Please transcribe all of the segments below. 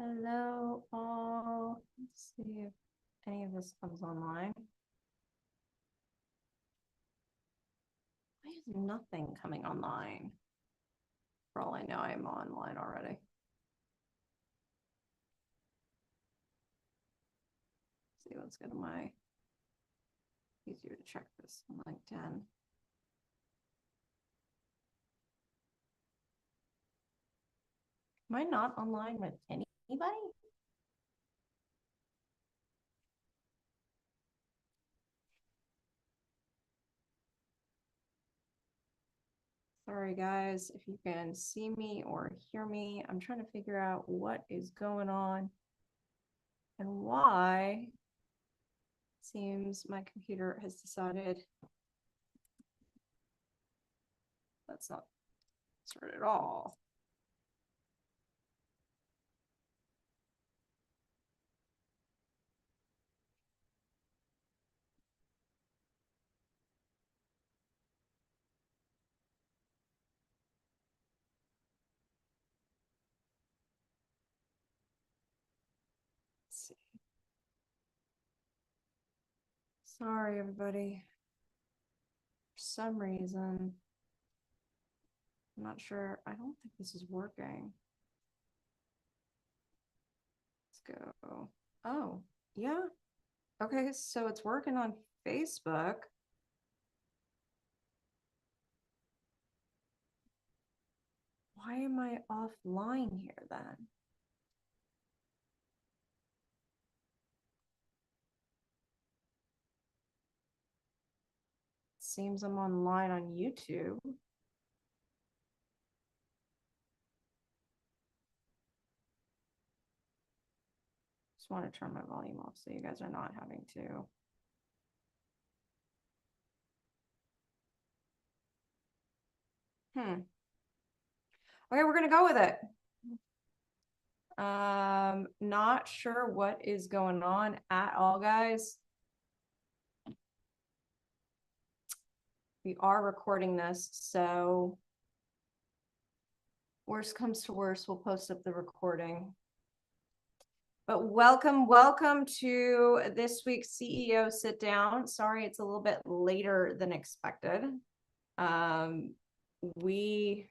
Hello all. Let's see if any of this comes online. Why is nothing coming online? For all I know, I'm online already. Let's see, let's go to my easier to check this on LinkedIn. Am I not online with anybody? Sorry guys, if you can see me or hear me, I'm trying to figure out what is going on and why. Seems my computer has decided that's not started at all. Let's see. Sorry, everybody. For some reason, I'm not sure. I don't think this is working. Let's go. Oh, yeah. Okay, so it's working on Facebook. Why am I offline here then? Seems I'm online on YouTube. Just want to turn my volume off so you guys are not having to. Okay, we're gonna go with it. Not sure what is going on at all, guys. We are recording this, so worst comes to worst, we'll post up the recording. But welcome to this week's CEO sit down. Sorry, it's a little bit later than expected. We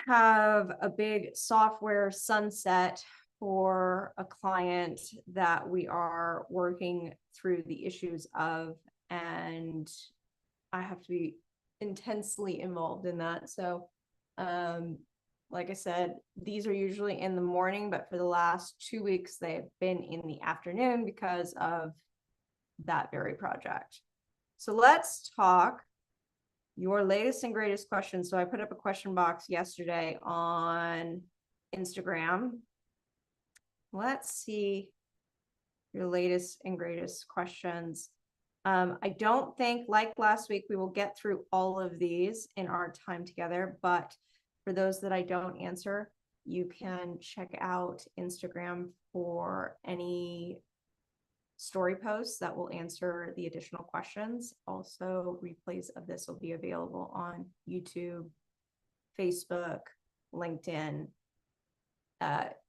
have a big software sunset for a client that we are working through the issues of, and I have to be intensely involved in that. So, like I said, these are usually in the morning, but for the last 2 weeks, they've been in the afternoon because of that very project. So let's talk your latest and greatest questions. So I put up a question box yesterday on Instagram. Let's see your latest and greatest questions. I don't think, like last week, we will get through all of these in our time together, but for those that I don't answer, you can check out Instagram for any story posts that will answer the additional questions. Also, replays of this will be available on YouTube, Facebook, LinkedIn.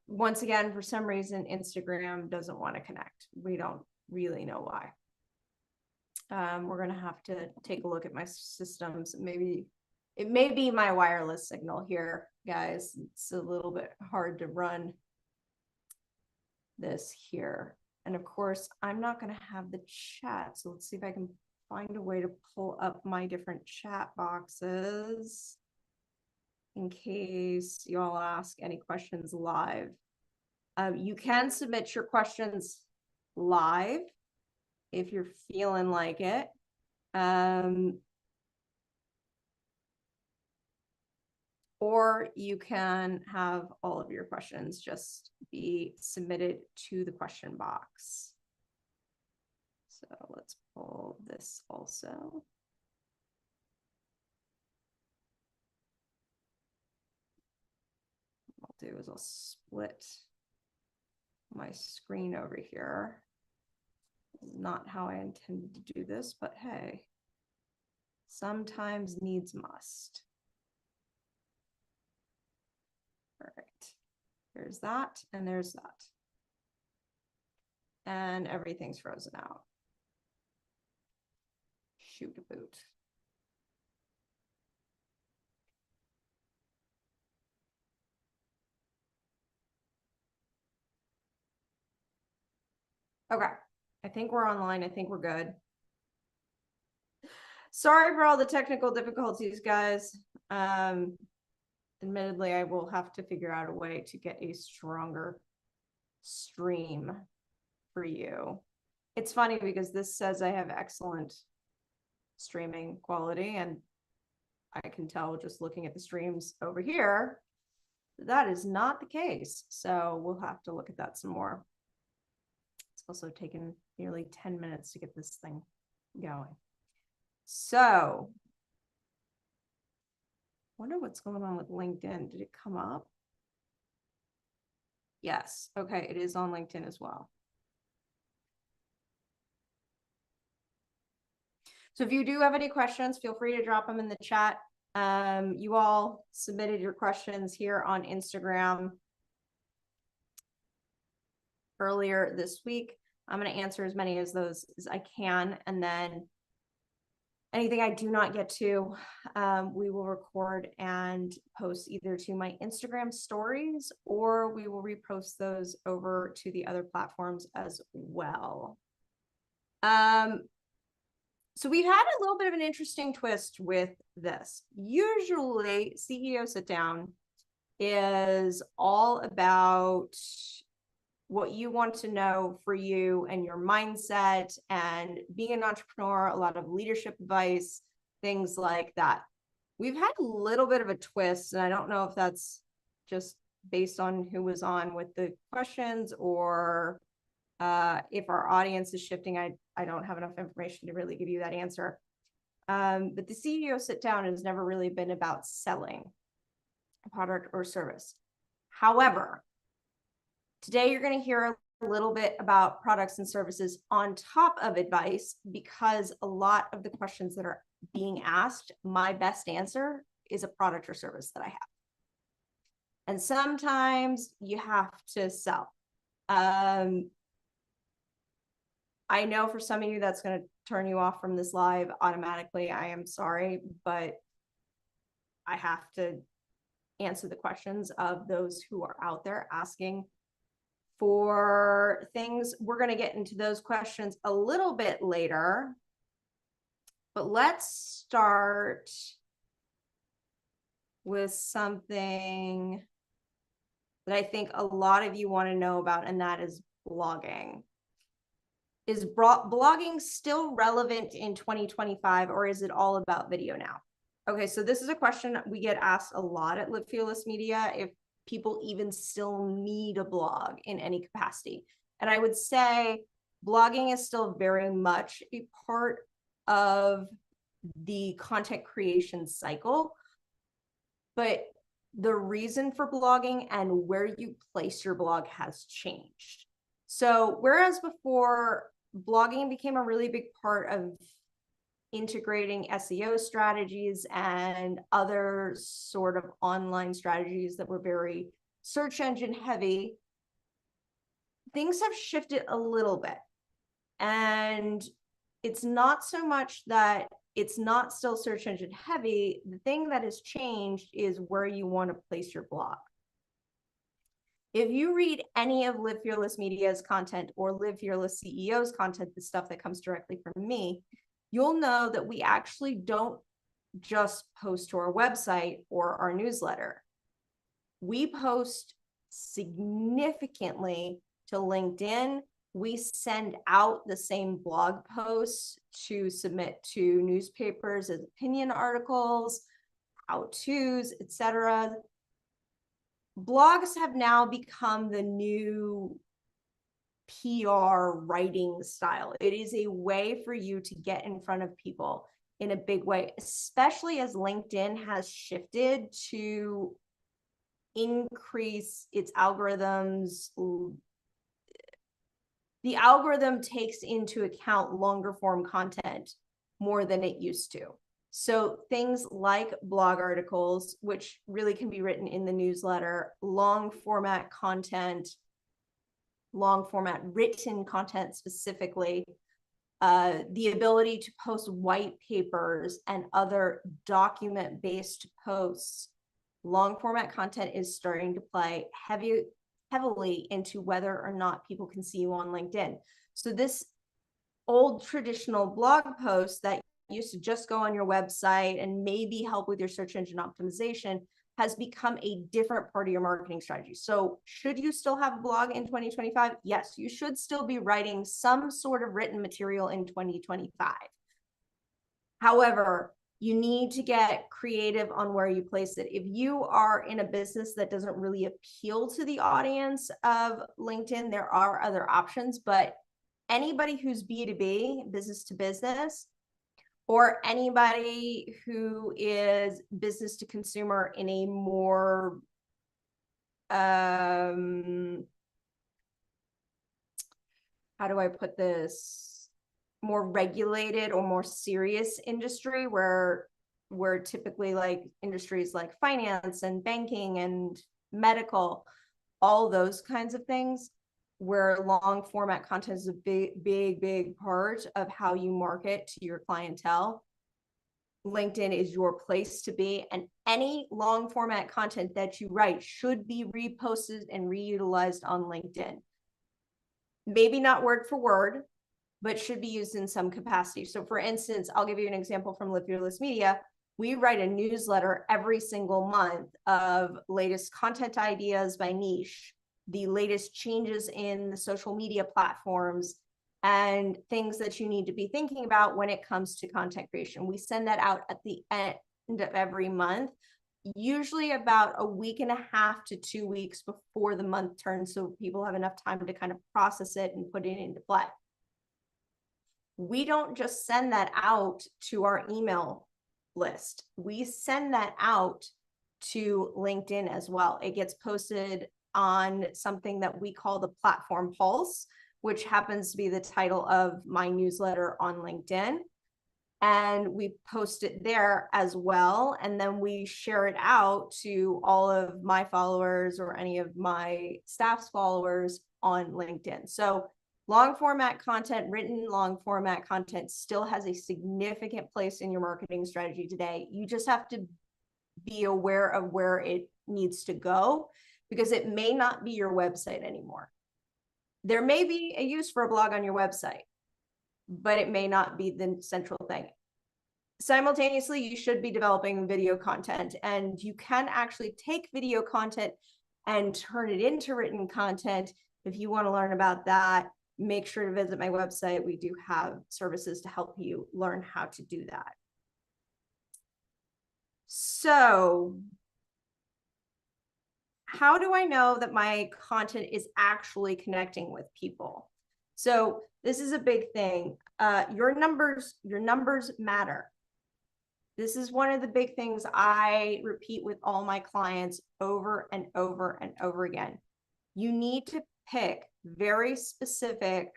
Once again, for some reason, Instagram doesn't want to connect. We don't really know why. We're going to have to take a look at my systems. Maybe it may be my wireless signal here, guys. It's a little bit hard to run this here. And of course, I'm not going to have the chat. So let's see if I can find a way to pull up my different chat boxes in case you all ask any questions live. You can submit your questions live if you're feeling like it. Or you can have all of your questions just be submitted to the question box. So let's pull this also. What I'll do is I'll split my screen over here. Not how I intended to do this, but hey, sometimes needs must. All right. There's that, and there's that. And everything's frozen out. Shoot a boot. Okay, I think we're online. I think we're good. Sorry for all the technical difficulties, guys. Admittedly, I will have to figure out a way to get a stronger stream for you. It's funny because this says I have excellent streaming quality, and I can tell just looking at the streams over here, that is not the case. So we'll have to look at that some more. It's also taken nearly 10 minutes to get this thing going. So, wonder what's going on with LinkedIn. Did it come up? Yes. Okay, it is on LinkedIn as well. So if you do have any questions, feel free to drop them in the chat. You all submitted your questions here on Instagram earlier this week. I'm going to answer as many of those as I can, and then anything I do not get to, we will record and post either to my Instagram stories, or we will repost those over to the other platforms as well. So we've had a little bit of an interesting twist with this. Usually CEO Sit Down is all about what you want to know for you and your mindset and being an entrepreneur, a lot of leadership advice, things like that. We've had a little bit of a twist, and I don't know if that's just based on who was on with the questions, or if our audience is shifting. I don't have enough information to really give you that answer. But the CEO Sit Down has never really been about selling a product or service. However, today you're going to hear a little bit about products and services on top of advice, because a lot of the questions that are being asked, my best answer is a product or service that I have. And sometimes you have to sell. I know for some of you that's going to turn you off from this live automatically. I am sorry, but I have to answer the questions of those who are out there asking for things. We're going to get into those questions a little bit later, but let's start with something that I think a lot of you want to know about, and that is blogging. Is blogging still relevant in 2025, or is it all about video now? Okay, so this is a question we get asked a lot at Live Fearless Media, if people even still need a blog in any capacity. And I would say blogging is still very much a part of the content creation cycle, but the reason for blogging and where you place your blog has changed. So whereas before, blogging became a really big part of integrating SEO strategies and other sort of online strategies that were very search engine heavy, things have shifted a little bit. And it's not so much that it's not still search engine heavy. The thing that has changed is where you want to place your blog. If you read any of Live Fearless Media's content or Live Fearless CEO's content, the stuff that comes directly from me, you'll know that we actually don't just post to our website or our newsletter. We post significantly to LinkedIn. We send out the same blog posts to submit to newspapers as opinion articles, how-tos, etc. Blogs have now become the new PR writing style. It is a way for you to get in front of people in a big way, especially as LinkedIn has shifted to increase its algorithms. The algorithm takes into account longer form content more than it used to. So things like blog articles, which really can be written in the newsletter, long format written content specifically, the ability to post white papers and other document-based posts. Long format content is starting to play heavily into whether or not people can see you on LinkedIn. So this old traditional blog post that used to just go on your website and maybe help with your search engine optimization has become a different part of your marketing strategy. So should you still have a blog in 2025? Yes, you should still be writing some sort of written material in 2025. However, you need to get creative on where you place it. If you are in a business that doesn't really appeal to the audience of LinkedIn, there are other options, but anybody who's B2B, business to business, or anybody who is business to consumer in a more how do I put this, more regulated or more serious industry where typically like industries like finance and banking and medical, all those kinds of things, where long format content is a big part of how you market to your clientele. LinkedIn is your place to be, and any long format content that you write should be reposted and reutilized on LinkedIn. Maybe not word for word, but should be used in some capacity. So for instance, I'll give you an example from Live Fearless Media. We write a newsletter every single month of latest content ideas by niche, the latest changes in the social media platforms, and things that you need to be thinking about when it comes to content creation. We send that out at the end of every month, usually about a week and a half to 2 weeks before the month turns, so people have enough time to kind of process it and put it into play. We don't just send that out to our email list. We send that out to LinkedIn as well. It gets posted on something that we call the Platform Pulse, which happens to be the title of my newsletter on LinkedIn. And we post it there as well. And then we share it out to all of my followers or any of my staff's followers on LinkedIn. So long format content, written long format content, still has a significant place in your marketing strategy today. You just have to be aware of where it needs to go, because it may not be your website anymore. There may be a use for a blog on your website, but it may not be the central thing. Simultaneously, you should be developing video content, and you can actually take video content and turn it into written content. If you want to learn about that, make sure to visit my website. We do have services to help you learn how to do that. So how do I know that my content is actually connecting with people? So this is a big thing. Your numbers matter. This is one of the big things I repeat with all my clients over and over and over again. You need to pick very specific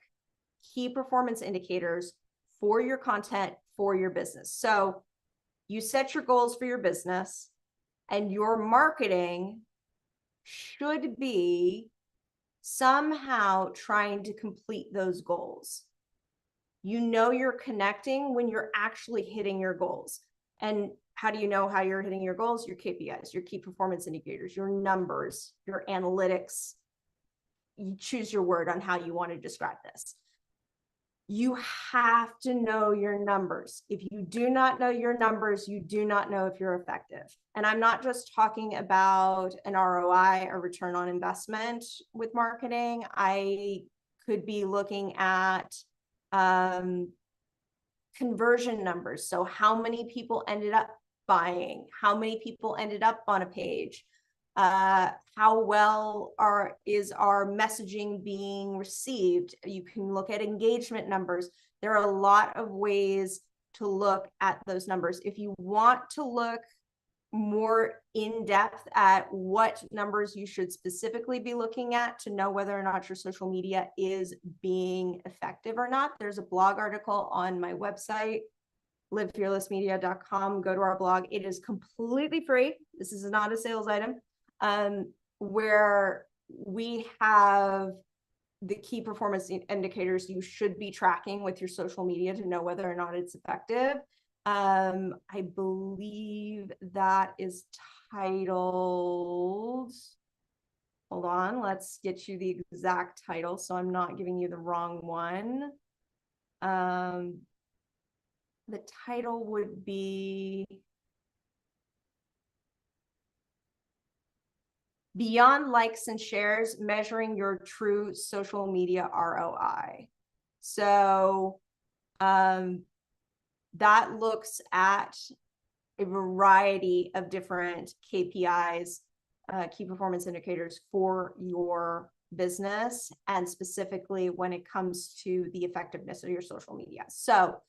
key performance indicators for your content, for your business. So you set your goals for your business, and your marketing should be somehow trying to complete those goals. You know you're connecting when you're actually hitting your goals. And how do you know how you're hitting your goals? Your KPIs, your key performance indicators, your numbers, your analytics. You choose your word on how you want to describe this. You have to know your numbers. If you do not know your numbers, you do not know if you're effective. And I'm not just talking about an ROI, a return on investment with marketing. I could be looking at conversion numbers. So how many people ended up buying? How many people ended up on a page? How well is our messaging being received? You can look at engagement numbers. There are a lot of ways to look at those numbers. If you want to look more in depth at what numbers you should specifically be looking at to know whether or not your social media is being effective or not, there's a blog article on my website livefearlessmedia.com. Go to our blog. It is completely free. This is not a sales item, where we have the key performance indicators you should be tracking with your social media to know whether or not it's effective. I believe that is titled, hold on, let's get you the exact title so I'm not giving you the wrong one. The title would be Beyond Likes and Shares, Measuring Your True Social Media ROI. So that looks at a variety of different KPIs, key performance indicators for your business, and specifically when it comes to the effectiveness of your social media. So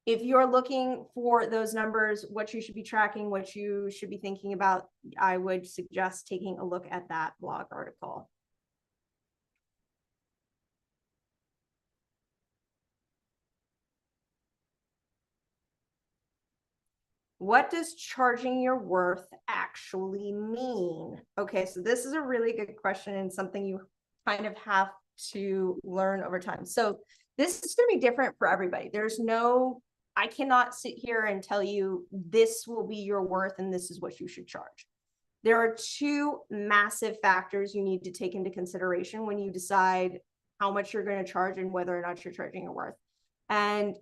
if you're looking for those numbers, what you should be tracking, what you should be thinking about, I would suggest taking a look at that blog article. What does charging your worth actually mean? Okay, so this is a really good question and something you kind of have to learn over time. So this is going to be different for everybody. I cannot sit here and tell you this will be your worth and this is what you should charge. There are two massive factors you need to take into consideration when you decide how much you're going to charge and whether or not you're charging your worth. And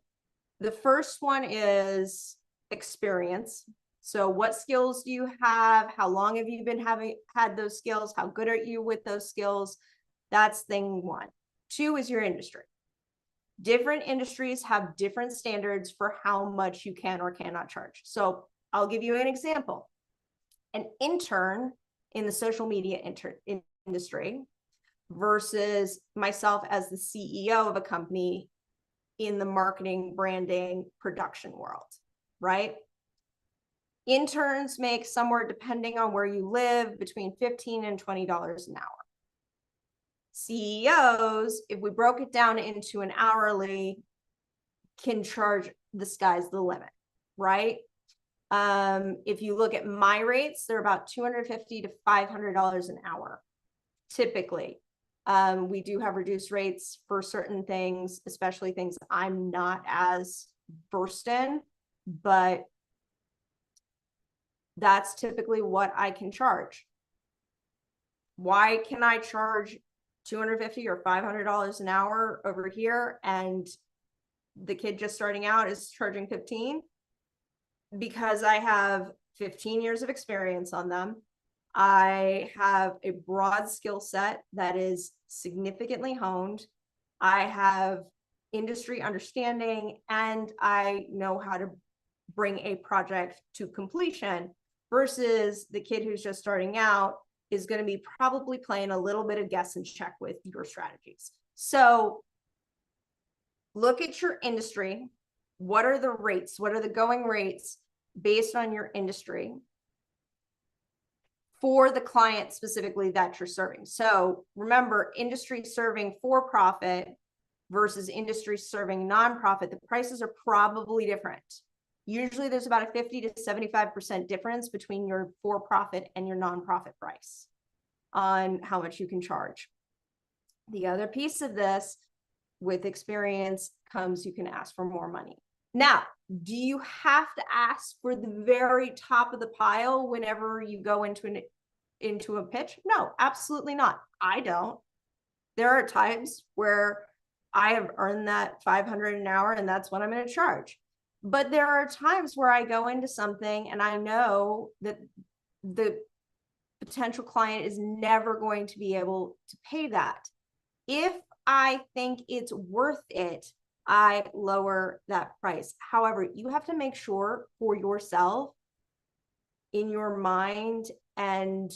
the first one is experience. So what skills do you have? How long have you been had those skills? How good are you with those skills? That's thing one. Two is your industry. Different industries have different standards for how much you can or cannot charge. So I'll give you an example. An intern in the social media industry versus myself as the CEO of a company in the marketing, branding, production world, right? Interns make somewhere, depending on where you live, between $15 and $20 an hour. CEOs, if we broke it down into an hourly, can charge, the sky's the limit, right? If you look at my rates, they're about $250 to $500 an hour, typically. We do have reduced rates for certain things, especially things I'm not as versed in, but that's typically what I can charge. Why can I charge $250 or $500 an hour over here and the kid just starting out is charging 15? Because I have 15 years of experience on them. I have a broad skill set that is significantly honed. I have industry understanding, and I know how to bring a project to completion, versus the kid who's just starting out is going to be probably playing a little bit of guess and check with your strategies. So look at your industry. What are the rates? What are the going rates based on your industry for the client specifically that you're serving? So remember, industry serving for-profit versus industry serving nonprofit, the prices are probably different. Usually there's about a 50 to 75% difference between your for-profit and your nonprofit price on how much you can charge. The other piece of this, with experience comes, you can ask for more money. Now, do you have to ask for the very top of the pile whenever you go into a pitch? No, absolutely not. I don't. There are times where I have earned that $500 an hour and that's what I'm going to charge. But there are times where I go into something and I know that the potential client is never going to be able to pay that. If I think it's worth it, I lower that price. However, you have to make sure for yourself, in your mind and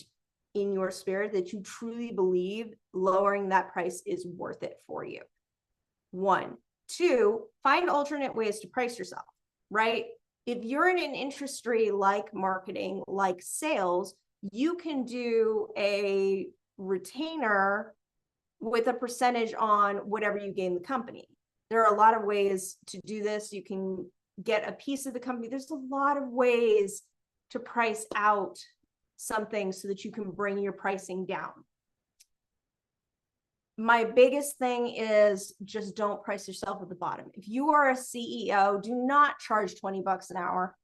in your spirit, that you truly believe lowering that price is worth it for you. One. Two, find alternate ways to price yourself, right? If you're in an industry like marketing, like sales, you can do a retainer with a percentage on whatever you gain the company. There are a lot of ways to do this. You can get a piece of the company. There's a lot of ways to price out something so that you can bring your pricing down. My biggest thing is just don't price yourself at the bottom. If you are a CEO, do not charge 20 bucks an hour.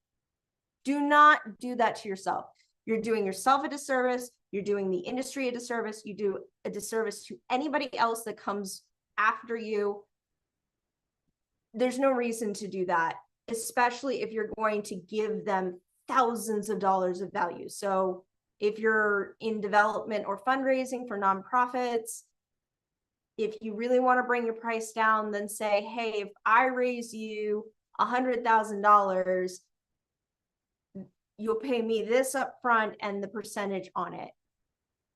Do not do that to yourself. You're doing yourself a disservice. You're doing the industry a disservice. You do a disservice to anybody else that comes after you. There's no reason to do that, especially if you're going to give them thousands of dollars of value. So if you're in development or fundraising for nonprofits, if you really want to bring your price down, then say, hey, if I raise you $100,000, you'll pay me this up front and the percentage on it.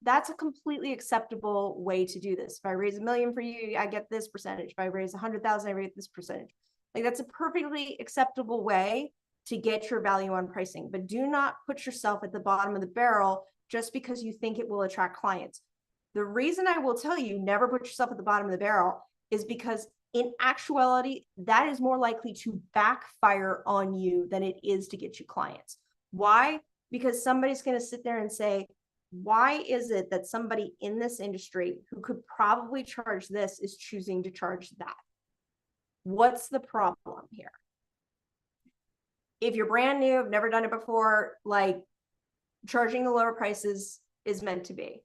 That's a completely acceptable way to do this. If I raise $1 million for you, I get this percentage. If I raise 100,000, I get this percentage. Like, that's a perfectly acceptable way to get your value on pricing, but do not put yourself at the bottom of the barrel just because you think it will attract clients. The reason I will tell you never put yourself at the bottom of the barrel is because in actuality, that is more likely to backfire on you than it is to get you clients. Why? Because somebody's going to sit there and say, why is it that somebody in this industry who could probably charge this is choosing to charge that? What's the problem here? If you're brand new, have never done it before, like, charging the lower prices is meant to be.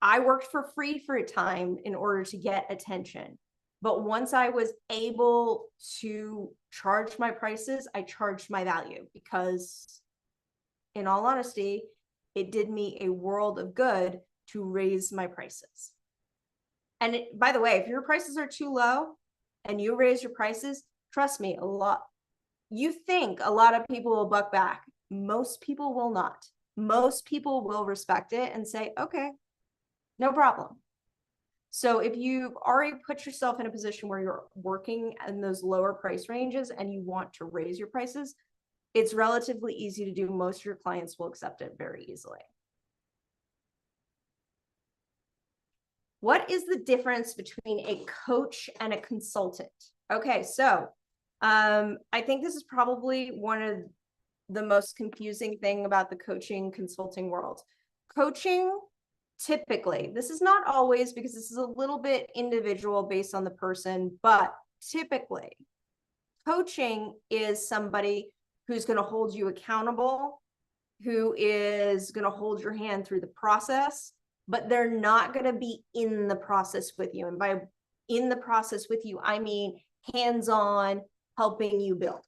I worked for free for a time in order to get attention. But once I was able to charge my prices, I charged my value, because in all honesty, it did me a world of good to raise my prices. And by the way, if your prices are too low and you raise your prices, trust me, you think a lot of people will buck back. Most people will not. Most people will respect it and say, okay, no problem. So if you've already put yourself in a position where you're working in those lower price ranges and you want to raise your prices, it's relatively easy to do. Most of your clients will accept it very easily. What is the difference between a coach and a consultant? Okay, so I think this is probably one of the most confusing thing about the coaching consulting world. Coaching, typically, this is not always, because this is a little bit individual based on the person, but typically coaching is somebody who's going to hold you accountable, who is going to hold your hand through the process, but they're not going to be in the process with you. And by in the process with you, I mean hands-on, helping you build.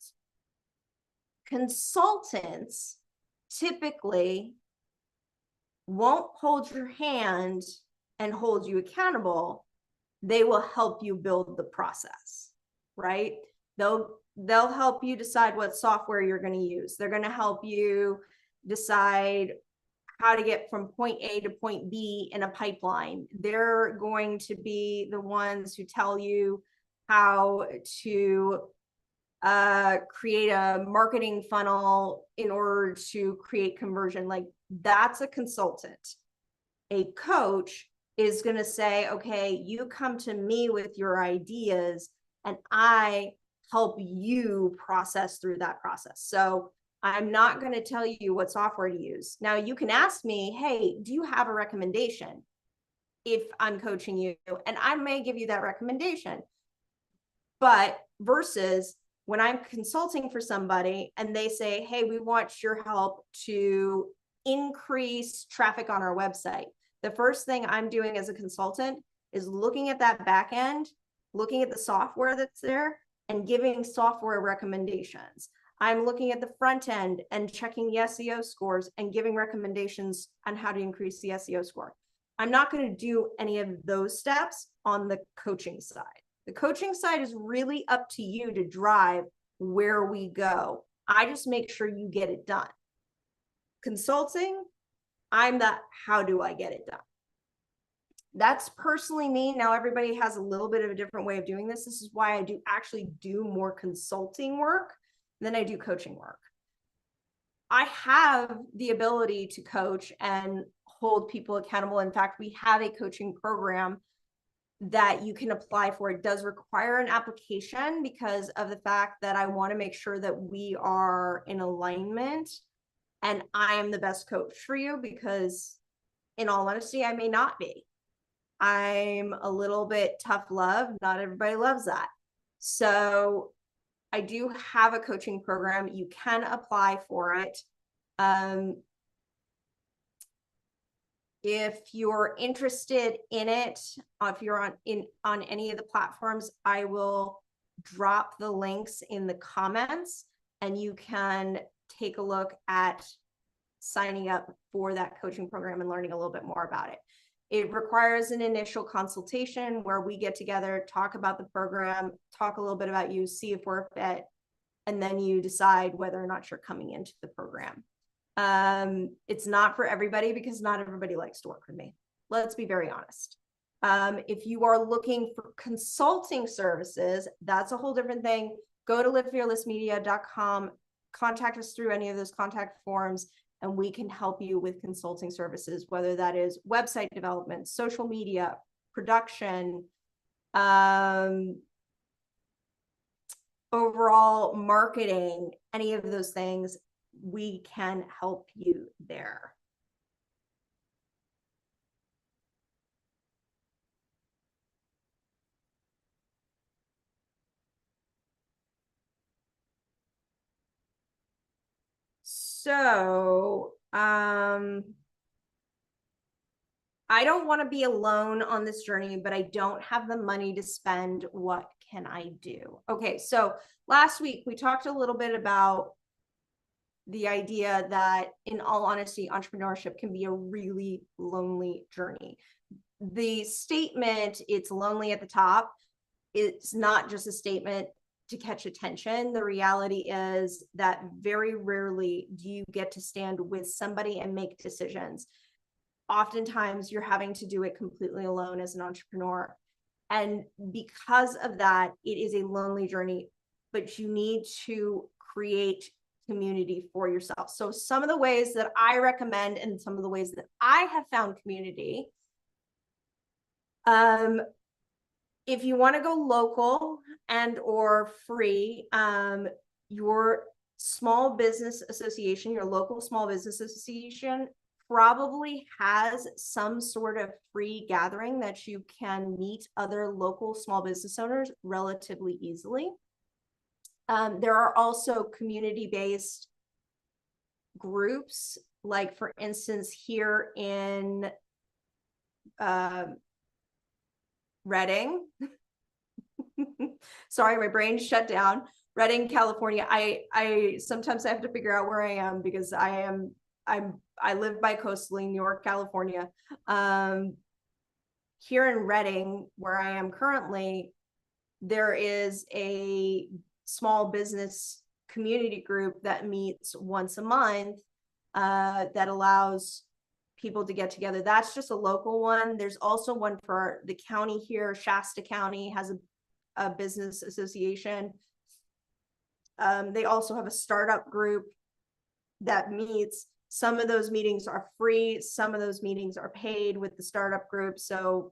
Consultants typically won't hold your hand and hold you accountable. They will help you build the process, right? They'll help you decide what software you're going to use. They're going to help you decide how to get from point A to point B in a pipeline. They're going to be the ones who tell you how to create a marketing funnel in order to create conversion. Like, that's a consultant. A coach is going to say, okay, you come to me with your ideas and I help you process through that process. So I'm not going to tell you what software to use. Now, you can ask me, hey, do you have a recommendation if I'm coaching you? And I may give you that recommendation. But versus when I'm consulting for somebody and they say, hey, we want your help to increase traffic on our website. The first thing I'm doing as a consultant is looking at that back end, looking at the software that's there and giving software recommendations. I'm looking at the front end and checking the SEO scores and giving recommendations on how to increase the SEO score. I'm not going to do any of those steps on the coaching side. The coaching side is really up to you to drive where we go. I just make sure you get it done. Consulting, I'm the how do I get it done? That's personally me. Now, everybody has a little bit of a different way of doing this. This is why I actually do more consulting work than I do coaching work. I have the ability to coach and hold people accountable. In fact, we have a coaching program that you can apply for. It does require an application because of the fact that I want to make sure that we are in alignment and I am the best coach for you, because in all honesty, I may not be. I'm a little bit tough love. Not everybody loves that. So I do have a coaching program. You can apply for it. If you're interested in it, if you're on any of the platforms, I will drop the links in the comments and you can take a look at signing up for that coaching program and learning a little bit more about it. It requires an initial consultation where we get together, talk about the program, talk a little bit about you, see if we're a fit, and then you decide whether or not you're coming into the program. It's not for everybody because not everybody likes to work with me. Let's be very honest. If you are looking for consulting services, that's a whole different thing. Go to livefearlessmedia.com, contact us through any of those contact forms, and we can help you with consulting services, whether that is website development, social media, production, overall marketing, any of those things. We can help you there. So, I don't want to be alone on this journey, but I don't have the money to spend. What can I do? Okay, so last week we talked a little bit about the idea that, in all honesty, entrepreneurship can be a really lonely journey. The statement, it's lonely at the top, it's not just a statement to catch attention. The reality is that very rarely do you get to stand with somebody and make decisions. Oftentimes you're having to do it completely alone as an entrepreneur. And because of that, it is a lonely journey, but you need to create community for yourself. So some of the ways that I recommend and some of the ways that I have found community, if you want to go local and or free, your small business association, your local small business association probably has some sort of free gathering that you can meet other local small business owners relatively easily. There are also community-based groups, like for instance, here in Redding. Sorry, my brain shut down. Redding, California. I sometimes I have to figure out where I am because I live bicoastally, New York, California. Here in Redding, where I am currently, there is a small business community group that meets once a month that allows people to get together. That's just a local one. There's also one for the county here. Shasta County has a business association. They also have a startup group that meets. Some of those meetings are free. Some of those meetings are paid with the startup group. So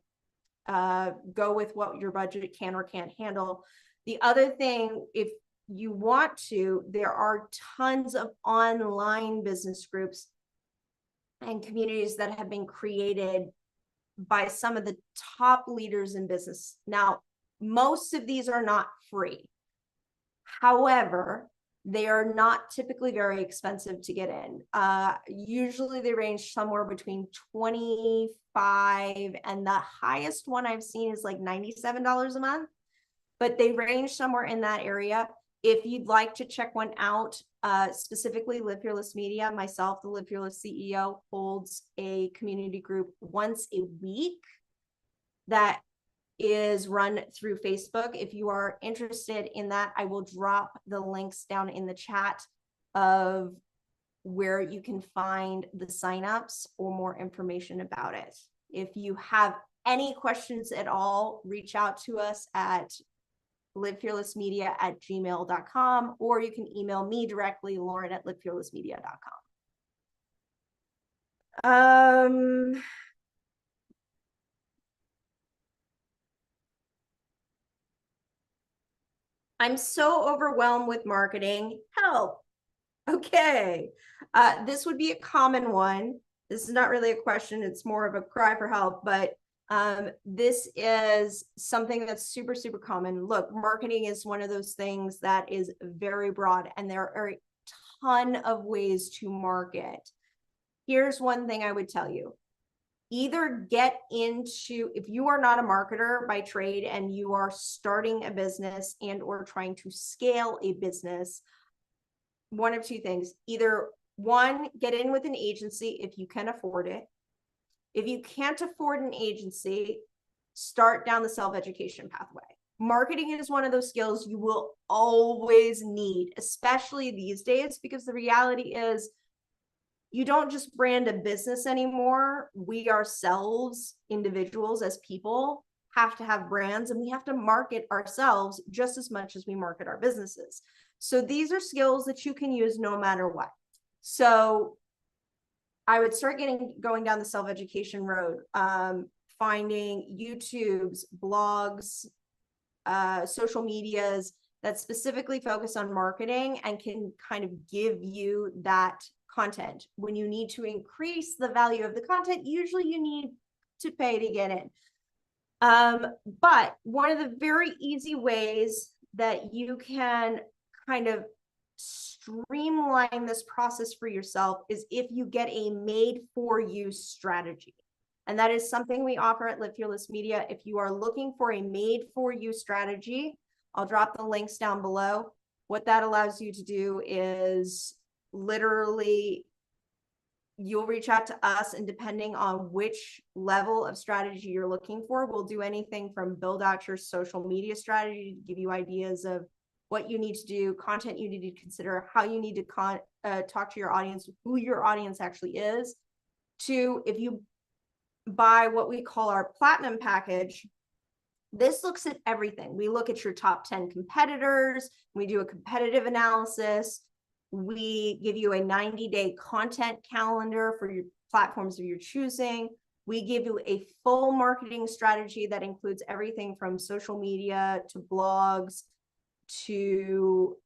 go with what your budget can or can't handle. The other thing, if you want to, there are tons of online business groups and communities that have been created by some of the top leaders in business. Now, most of these are not free. However, they are not typically very expensive to get in. Usually they range somewhere between $25 and the highest one I've seen is like $97 a month, but they range somewhere in that area. If you'd like to check one out, specifically Live Fearless Media, myself, the Live Fearless CEO, holds a community group once a week that is run through Facebook. If you are interested in that, I will drop the links down in the chat of where you can find the signups or more information about it. If you have any questions at all, reach out to us at livefearlessmedia@gmail.com, or you can email me directly, Lauren@livefearlessmedia.com. I'm so overwhelmed with marketing. Help. Okay. This would be a common one. This is not really a question, it's more of a cry for help, but this is something that's super, super common. Look, marketing is one of those things that is very broad, and there are a ton of ways to market. Here's one thing I would tell you. Either get into, if you are not a marketer by trade and you are starting a business and or trying to scale a business, one of two things. Either one, get in with an agency if you can afford it. If you can't afford an agency, start down the self-education pathway. Marketing is one of those skills you will always need, especially these days, because the reality is you don't just brand a business anymore. We ourselves, individuals as people, have to have brands, and we have to market ourselves just as much as we market our businesses. So these are skills that you can use no matter what. So I would start going down the self-education road, finding YouTube's, blogs, social medias that specifically focus on marketing and can kind of give you that content. When you need to increase the value of the content, usually you need to pay to get in. But one of the very easy ways that you can kind of streamline this process for yourself is if you get a made for you strategy. And that is something we offer at Live Fearless Media. If you are looking for a made for you strategy, I'll drop the links down below. What that allows you to do is literally you'll reach out to us, and depending on which level of strategy you're looking for, we'll do anything from build out your social media strategy to give you ideas of what you need to do, content you need to consider, how you need to talk to your audience, who your audience actually is, to if you buy what we call our platinum package, this looks at everything. We look at your top 10 competitors. We do a competitive analysis. We give you a 90-day content calendar for your platforms of your choosing. We give you a full marketing strategy that includes everything from social media to blogs to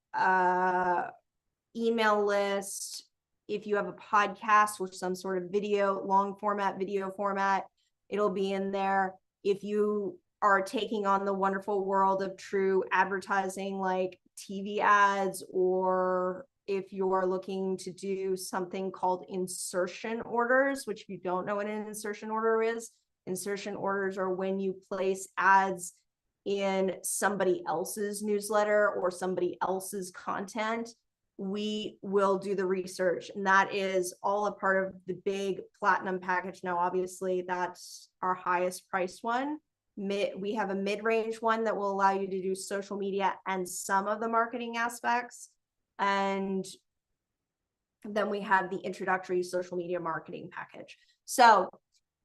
email list. If you have a podcast with some sort of video, long format, video format, it'll be in there. If you are taking on the wonderful world of true advertising like TV ads, or if you're looking to do something called insertion orders, which if you don't know what an insertion order is, insertion orders are when you place ads in somebody else's newsletter or somebody else's content. We will do the research, and that is all a part of the big platinum package. Now, obviously, that's our highest priced one. We have a mid-range one that will allow you to do social media and some of the marketing aspects. And then we have the introductory social media marketing package. So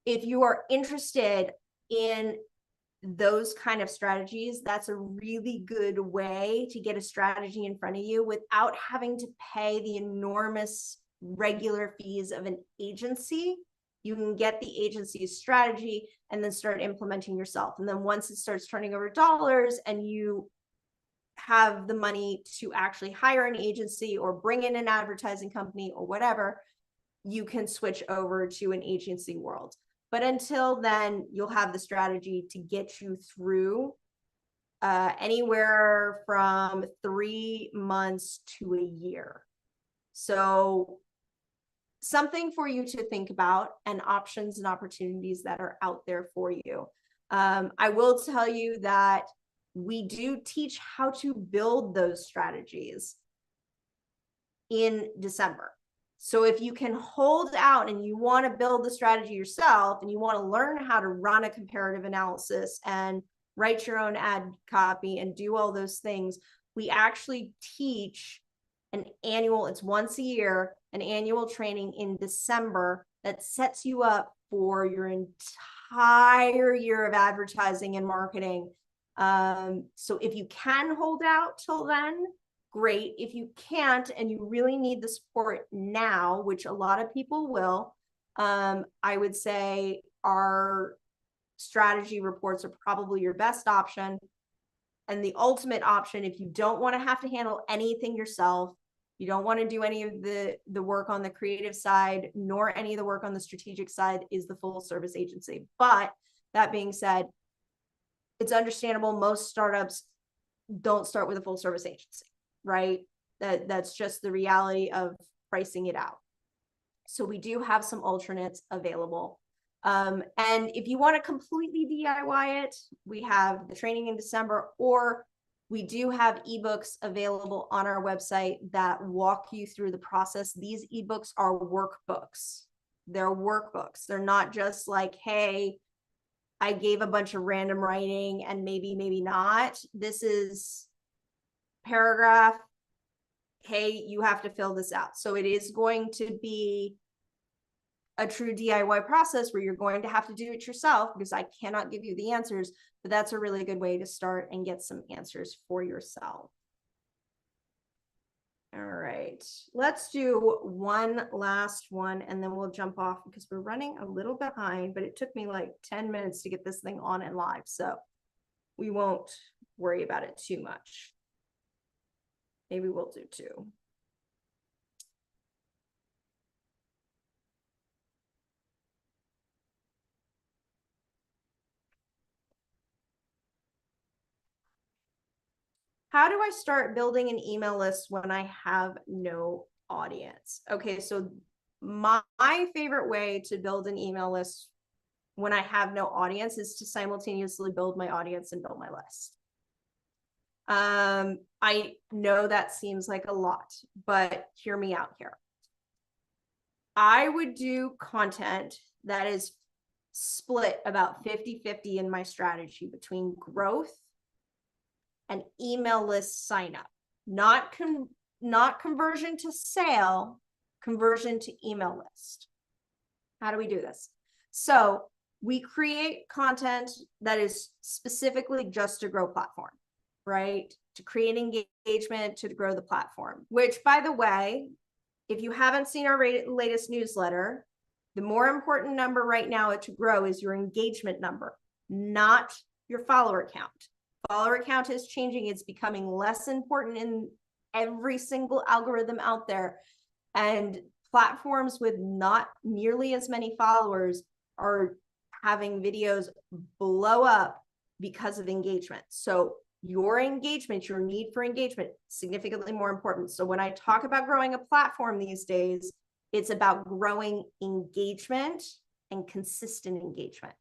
if you are interested in those kind of strategies, that's a really good way to get a strategy in front of you without having to pay the enormous regular fees of an agency. You can get the agency's strategy and then start implementing yourself. And then once it starts turning over dollars and you have the money to actually hire an agency or bring in an advertising company or whatever, you can switch over to an agency world. But until then, you'll have the strategy to get you through anywhere from 3 months to a year. So something for you to think about, and options and opportunities that are out there for you. I will tell you that we do teach how to build those strategies in December. So if you can hold out and you want to build the strategy yourself and you want to learn how to run a comparative analysis and write your own ad copy and do all those things, we actually teach an annual, it's once a year, an annual training in December that sets you up for your entire year of advertising and marketing. So if you can hold out till then, great. If you can't and you really need the support now, which a lot of people will, I would say our strategy reports are probably your best option. And the ultimate option, if you don't want to have to handle anything yourself, you don't want to do any of the work on the creative side, nor any of the work on the strategic side, is the full service agency. But that being said, it's understandable. Most startups don't start with a full service agency, right? That's just the reality of pricing it out. So we do have some alternates available. And if you want to completely DIY it, we have the training in December, or we do have ebooks available on our website that walk you through the process. These ebooks are workbooks. They're workbooks. They're not just like, hey, I gave a bunch of random writing and maybe not. This is paragraph. Hey, you have to fill this out. So it is going to be a true DIY process where you're going to have to do it yourself, because I cannot give you the answers, but that's a really good way to start and get some answers for yourself. All right, let's do one last one and then we'll jump off because we're running a little behind, but it took me like 10 minutes to get this thing on and live. So we won't worry about it too much. Maybe we'll do two. How do I start building an email list when I have no audience? Okay, so my favorite way to build an email list when I have no audience is to simultaneously build my audience and build my list. I know that seems like a lot, but hear me out here. I would do content that is split about 50-50 in my strategy between growth and email list sign up, not conversion to sale, conversion to email list. How do we do this? So we create content that is specifically just to grow platform, right? To create engagement, to grow the platform, which, by the way, if you haven't seen our latest newsletter, the more important number right now to grow is your engagement number, not your follower count. Follower count is changing. It's becoming less important in every single algorithm out there. And platforms with not nearly as many followers are having videos blow up because of engagement. So your engagement, your need for engagement, significantly more important. So when I talk about growing a platform these days, it's about growing engagement and consistent engagement.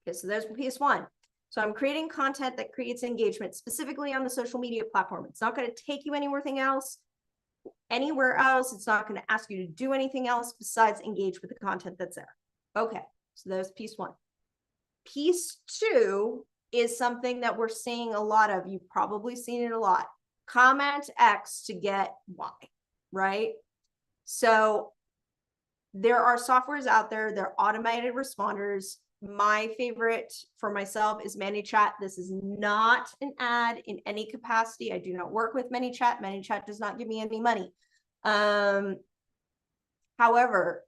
Okay, so there's piece one. So I'm creating content that creates engagement specifically on the social media platform. It's not going to take you anywhere else. It's not going to ask you to do anything else besides engage with the content that's there. Okay, so there's piece one. Piece two is something that we're seeing a lot of. You've probably seen it a lot. Comment X to get Y, right? So there are softwares out there. They're automated responders. My favorite for myself is ManyChat. This is not an ad in any capacity. I do not work with ManyChat. ManyChat does not give me any money. However,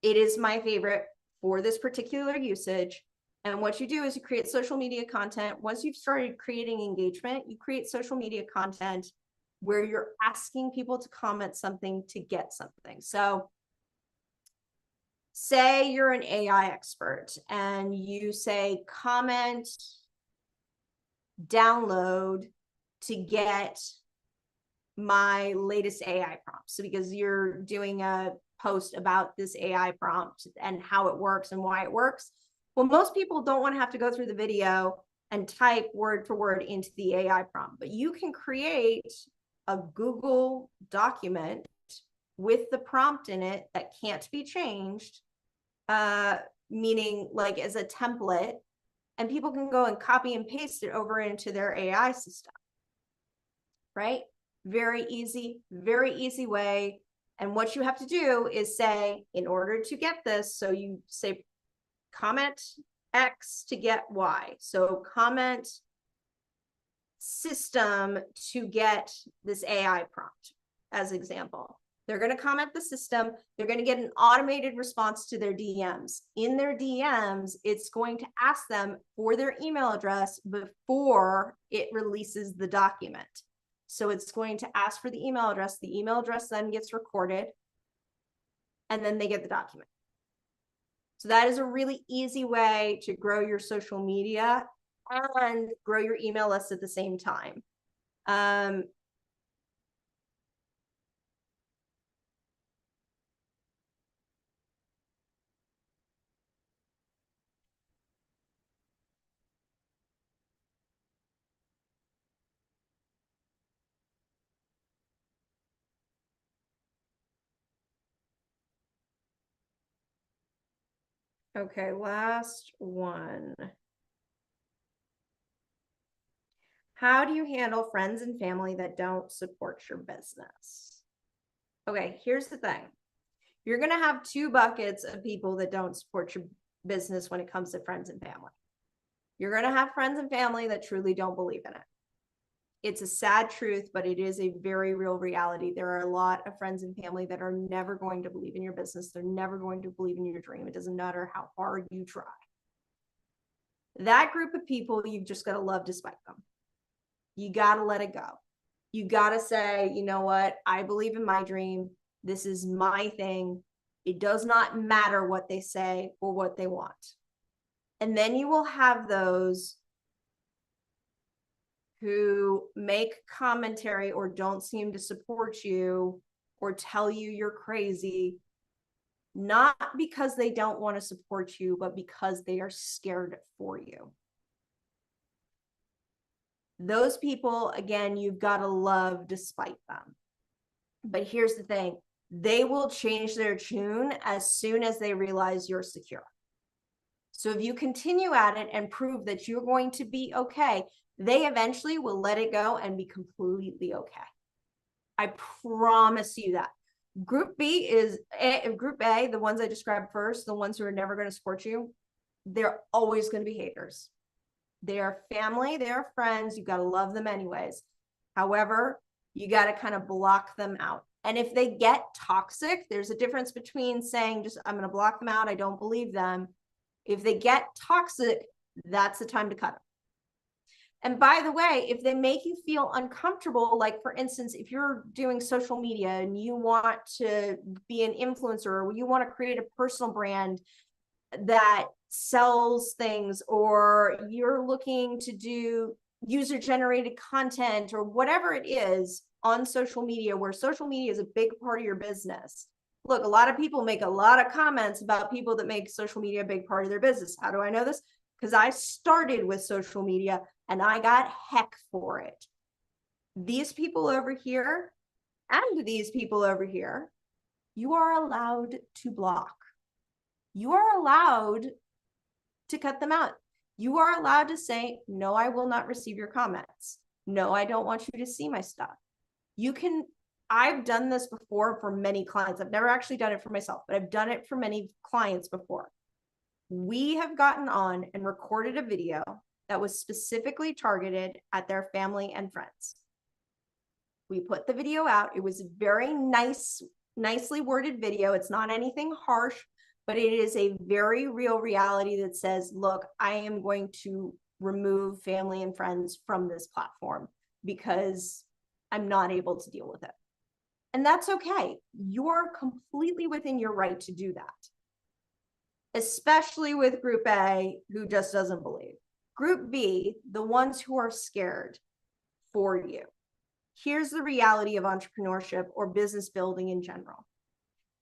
it is my favorite for this particular usage. And what you do is you create social media content. Once you've started creating engagement, you create social media content where you're asking people to comment something to get something. So say you're an AI expert and you say comment, download to get my latest AI prompt. So because you're doing a post about this AI prompt and how it works and why it works. Well, most people don't want to have to go through the video and type word for word into the AI prompt, but you can create a Google document with the prompt in it that can't be changed, meaning like as a template, and people can go and copy and paste it over into their AI system, right? Very easy way. And what you have to do is say, in order to get this, so you say comment X to get Y. So comment system to get this AI prompt as example. They're going to comment the system. They're going to get an automated response to their DMs. In their DMs, it's going to ask them for their email address before it releases the document. So it's going to ask for the email address. The email address then gets recorded, and then they get the document. So that is a really easy way to grow your social media and grow your email list at the same time. Okay, last one. How do you handle friends and family that don't support your business? Okay, here's the thing. You're going to have two buckets of people that don't support your business when it comes to friends and family. You're going to have friends and family that truly don't believe in it. It's a sad truth, but it is a very real reality. There are a lot of friends and family that are never going to believe in your business. They're never going to believe in your dream. It doesn't matter how hard you try. That group of people, you've just got to love despite them. You got to let it go. You got to say, you know what? I believe in my dream. This is my thing. It does not matter what they say or what they want. And then you will have those who make commentary or don't seem to support you or tell you you're crazy, not because they don't want to support you, but because they are scared for you. Those people, again, you've got to love despite them. But here's the thing. They will change their tune as soon as they realize you're secure. So if you continue at it and prove that you're going to be okay, they eventually will let it go and be completely okay. I promise you that. Group B is Group A, the ones I described first, the ones who are never going to support you. They're always going to be haters. They are family, they are friends. You got to love them anyways. However, you got to kind of block them out. And if they get toxic, there's a difference between saying just, I'm going to block them out, I don't believe them. If they get toxic, that's the time to cut them. And by the way, if they make you feel uncomfortable, like for instance, if you're doing social media and you want to be an influencer or you want to create a personal brand that sells things, or you're looking to do user generated content or whatever it is on social media, where social media is a big part of your business. Look, a lot of people make a lot of comments about people that make social media a big part of their business. How do I know this? Because I started with social media and I got heck for it. These people over here and these people over here, you are allowed to block. You are allowed to cut them out. You are allowed to say, no, I will not receive your comments. No, I don't want you to see my stuff. You can, I've done this before for many clients. I've never actually done it for myself, but I've done it for many clients before. We have gotten on and recorded a video that was specifically targeted at their family and friends. We put the video out. It was a very nicely worded video. It's not anything harsh, but it is a very real reality that says, look, I am going to remove family and friends from this platform because I'm not able to deal with it. And that's okay. You're completely within your right to do that, especially with Group A, who just doesn't believe. Group B, the ones who are scared for you. Here's the reality of entrepreneurship or business building in general.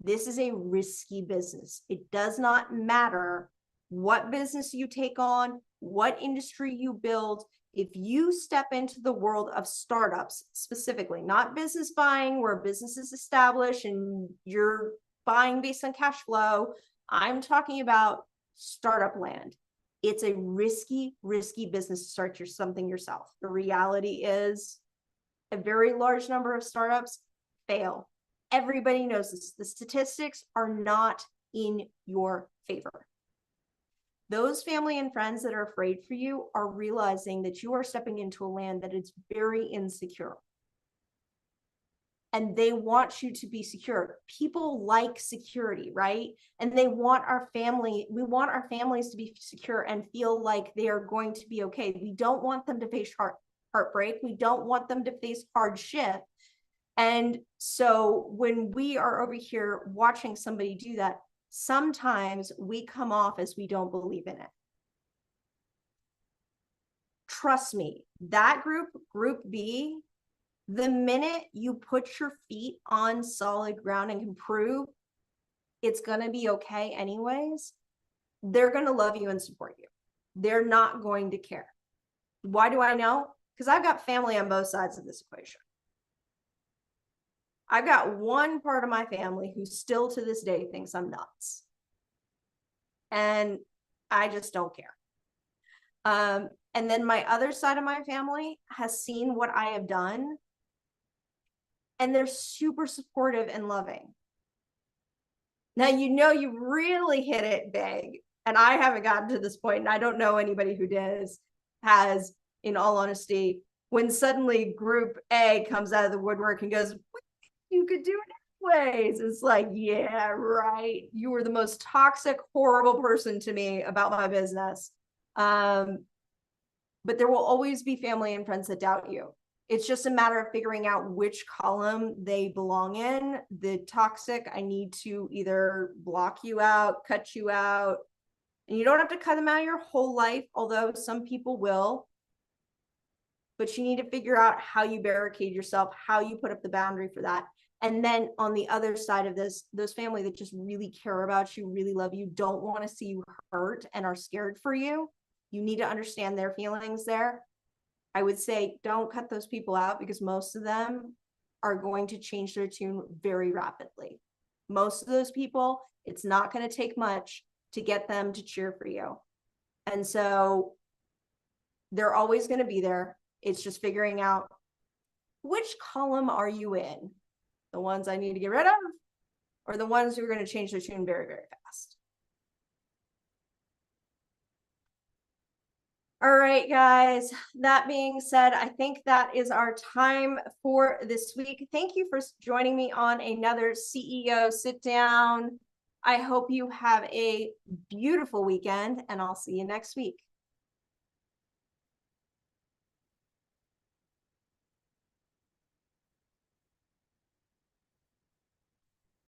This is a risky business. It does not matter what business you take on, what industry you build. If you step into the world of startups specifically, not business buying where business is established and you're buying based on cash flow, I'm talking about startup land. It's a risky business to start something yourself. The reality is a very large number of startups fail. Everybody knows this. The statistics are not in your favor. Those family and friends that are afraid for you are realizing that you are stepping into a land that is very insecure. and they want you to be secure. People like security, right? And they want we want our families to be secure and feel like they are going to be okay. We don't want them to face heartbreak. We don't want them to face hardship. And so when we are over here watching somebody do that, sometimes we come off as we don't believe in it. Trust me, that group B, the minute you put your feet on solid ground and can prove it's going to be okay anyways, they're going to love you and support you. They're not going to care. Why do I know? Because I've got family on both sides of this equation. I've got one part of my family who still to this day thinks I'm nuts. And I just don't care. And then my other side of my family has seen what I have done, and they're super supportive and loving. Now, you really hit it big, and I haven't gotten to this point, and I don't know anybody who has, in all honesty, when suddenly group A comes out of the woodwork and goes, you could do it anyways. It's like, yeah, right. You were the most toxic, horrible person to me about my business. But there will always be family and friends that doubt you. It's just a matter of figuring out which column they belong in. The toxic, I need to either block you out, cut you out. And you don't have to cut them out your whole life, although some people will. But you need to figure out how you barricade yourself, how you put up the boundary for that. And then on the other side of this, those family that just really care about you, really love you, don't want to see you hurt and are scared for you. You need to understand their feelings there. I would say don't cut those people out, because most of them are going to change their tune very rapidly. Most of those people, it's not going to take much to get them to cheer for you. And so they're always going to be there. It's just figuring out which column are you in? The ones I need to get rid of, or the ones who are going to change their tune very, very fast? All right, guys, that being said, I think that is our time for this week. Thank you for joining me on another CEO Sit Down. I hope you have a beautiful weekend, and I'll see you next week.